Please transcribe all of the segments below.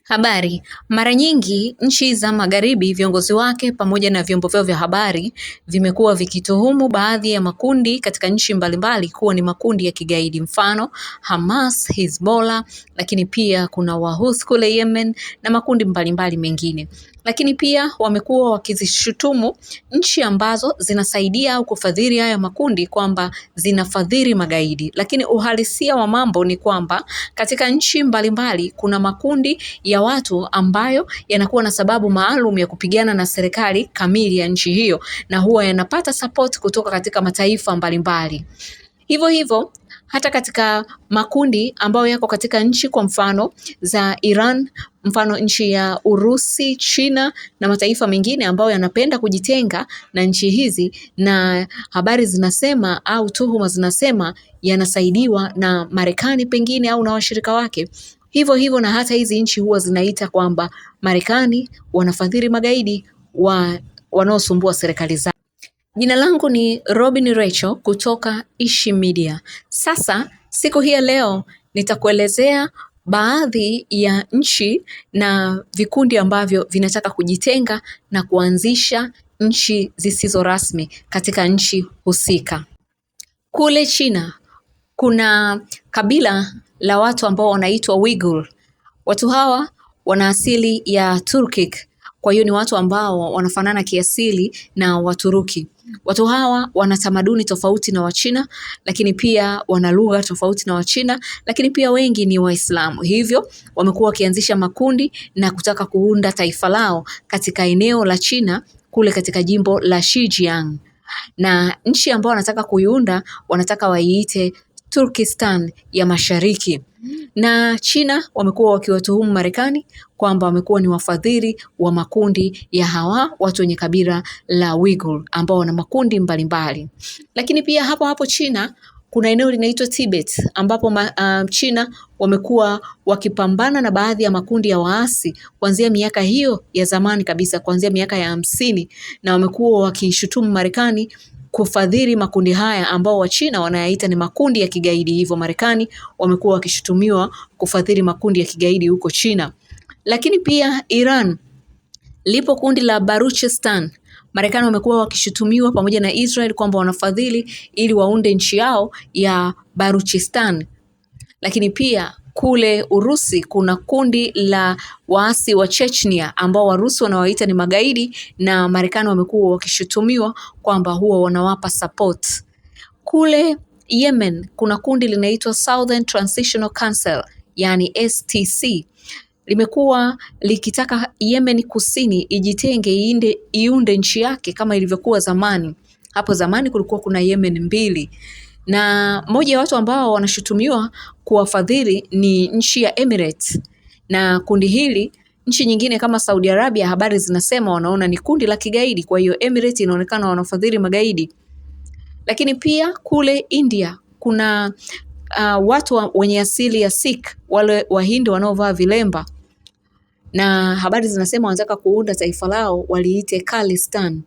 Habari. Mara nyingi nchi za magharibi, viongozi wake pamoja na vyombo vyao vya habari vimekuwa vikituhumu baadhi ya makundi katika nchi mbalimbali kuwa ni makundi ya kigaidi, mfano Hamas, Hezbollah, lakini pia kuna Wahouthi kule Yemen na makundi mbalimbali mengine. Lakini pia wamekuwa wakizishutumu nchi ambazo zinasaidia au kufadhili haya makundi kwamba zinafadhili magaidi. Lakini uhalisia wa mambo ni kwamba katika nchi mbalimbali kuna makundi ya watu ambayo yanakuwa na sababu maalum ya kupigana na serikali kamili ya nchi hiyo, na huwa yanapata support kutoka katika mataifa mbalimbali. Hivyo hivyo hata katika makundi ambayo yako katika nchi kwa mfano za Iran, mfano nchi ya Urusi, China na mataifa mengine ambayo yanapenda kujitenga na nchi hizi, na habari zinasema au tuhuma zinasema yanasaidiwa na Marekani pengine au na washirika wake. Hivyo hivyo na hata hizi nchi huwa zinaita kwamba Marekani wanafadhili magaidi wanaosumbua serikali zao. Jina langu ni Robin Rachel kutoka Ishi Media. Sasa siku hii ya leo nitakuelezea baadhi ya nchi na vikundi ambavyo vinataka kujitenga na kuanzisha nchi zisizo rasmi katika nchi husika. Kule China kuna kabila la watu ambao wanaitwa Uyghur. Watu hawa wana asili ya Turkic, kwa hiyo ni watu ambao wanafanana kiasili na Waturuki. Watu hawa wana tamaduni tofauti na Wachina, lakini pia wana lugha tofauti na Wachina, lakini pia wengi ni Waislamu. Hivyo wamekuwa wakianzisha makundi na kutaka kuunda taifa lao katika eneo la China kule katika jimbo la Xinjiang. Na nchi ambao wanataka kuiunda wanataka waiite Turkistan ya Mashariki. Na China wamekuwa wakiwatuhumu Marekani kwamba wamekuwa ni wafadhili wa makundi ya hawa watu wenye kabila la Uyghur ambao wana makundi mbalimbali. Lakini pia hapo hapo China kuna eneo linaitwa Tibet ambapo China wamekuwa wakipambana na baadhi ya makundi ya waasi kuanzia miaka hiyo ya zamani kabisa, kuanzia miaka ya 50, na wamekuwa wakishutumu Marekani kufadhili makundi haya ambao Wachina wanayaita ni makundi ya kigaidi. Hivyo Marekani wamekuwa wakishutumiwa kufadhili makundi ya kigaidi huko China. Lakini pia Iran lipo kundi la Baluchistan. Marekani wamekuwa wakishutumiwa pamoja na Israel kwamba wanafadhili ili waunde nchi yao ya Baluchistan. Lakini pia kule Urusi kuna kundi la waasi wa Chechnya ambao Warusi wanawaita ni magaidi, na Marekani wamekuwa wakishutumiwa kwamba huwa wanawapa support. Kule Yemen kuna kundi linaitwa Southern Transitional Council, yani STC. Limekuwa likitaka Yemen Kusini ijitenge, iunde nchi yake kama ilivyokuwa zamani. Hapo zamani kulikuwa kuna Yemen mbili. Na moja ya watu ambao wanashutumiwa kuwafadhili ni nchi ya Emirates. Na kundi hili, nchi nyingine kama Saudi Arabia, habari zinasema wanaona ni kundi la kigaidi, kwa hiyo Emirates inaonekana wanafadhili magaidi. Lakini pia kule India kuna watu wenye asili ya Sikh, wale Wahindi wanaovaa vilemba, na habari zinasema wanataka kuunda taifa lao waliite Khalistan,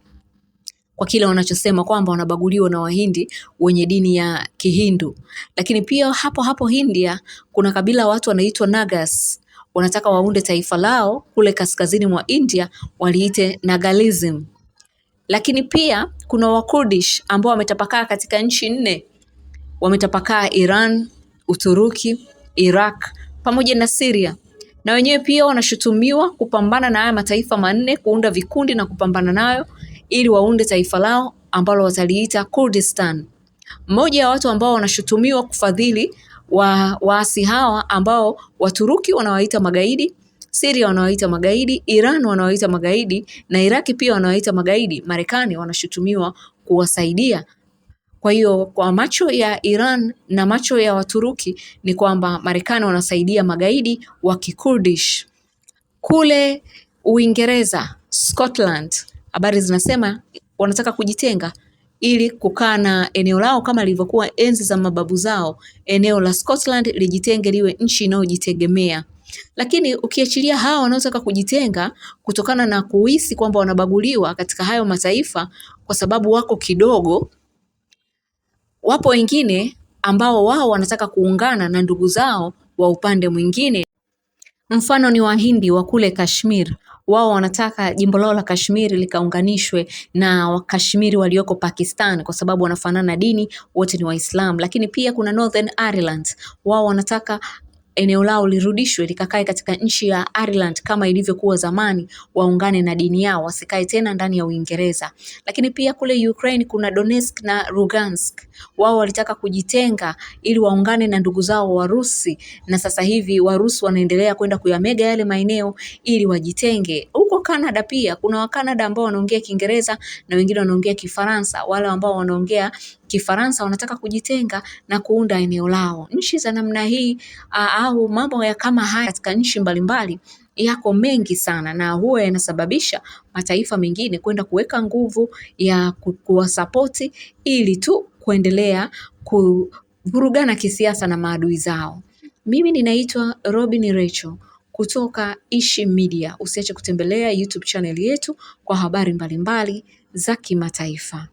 kwa kile wanachosema kwamba wanabaguliwa na Wahindi wenye dini ya Kihindu. Lakini pia hapo hapo India kuna kabila watu wanaitwa Nagas, wanataka waunde taifa lao kule kaskazini mwa India waliite Nagalism. Lakini pia kuna Wakurdish ambao wametapakaa katika nchi 4. Wametapakaa Iran, Uturuki, Iraq pamoja na Syria. Na wenyewe pia wanashutumiwa kupambana na haya mataifa 4, kuunda vikundi na kupambana nayo ili waunde taifa lao ambalo wataliita Kurdistan. Mmoja ya watu ambao wanashutumiwa kufadhili waasi hawa ambao Waturuki wanawaita magaidi, Syria wanawaita magaidi, Iran wanawaita magaidi na Iraki pia wanawaita magaidi, Marekani wanashutumiwa kuwasaidia. Kwa hiyo kwa macho ya Iran na macho ya Waturuki ni kwamba Marekani wanasaidia magaidi wa Kikurdish. Kule Uingereza, Scotland, habari zinasema wanataka kujitenga ili kukaa na eneo lao kama lilivyokuwa enzi za mababu zao. Eneo la Scotland lijitenge liwe nchi inayojitegemea. Lakini ukiachilia hawa wanaotaka kujitenga kutokana na kuhisi kwamba wanabaguliwa katika hayo mataifa kwa sababu wako kidogo, wapo wengine ambao wao wanataka kuungana na ndugu zao wa upande mwingine. Mfano ni Wahindi wa kule Kashmir, wao wanataka jimbo lao la Kashmir likaunganishwe na Wakashmiri walioko Pakistan kwa sababu wanafanana dini, wote ni Waislamu. Lakini pia kuna Northern Ireland, wao wanataka eneo lao lirudishwe likakae katika nchi ya Ireland kama ilivyokuwa zamani, waungane na dini yao, wasikae tena ndani ya Uingereza. Lakini pia kule Ukraine kuna Donetsk na Lugansk, wao walitaka kujitenga ili waungane na ndugu zao Warusi, na sasa hivi Warusi wanaendelea kwenda kuyamega yale maeneo ili wajitenge. Huko Canada pia kuna Wakanada ambao wanaongea Kiingereza na wengine wanaongea Kifaransa. Wale ambao wanaongea Kifaransa wanataka kujitenga na kuunda eneo lao. Nchi za namna hii au mambo ya kama haya katika nchi mbalimbali yako mengi sana, na huwa yanasababisha mataifa mengine kwenda kuweka nguvu ya kuwasapoti ili tu kuendelea kuvurugana kisiasa na maadui zao. Mimi ninaitwa Robin Rachel kutoka Ishi Media. Usiache kutembelea YouTube channel yetu kwa habari mbalimbali za kimataifa.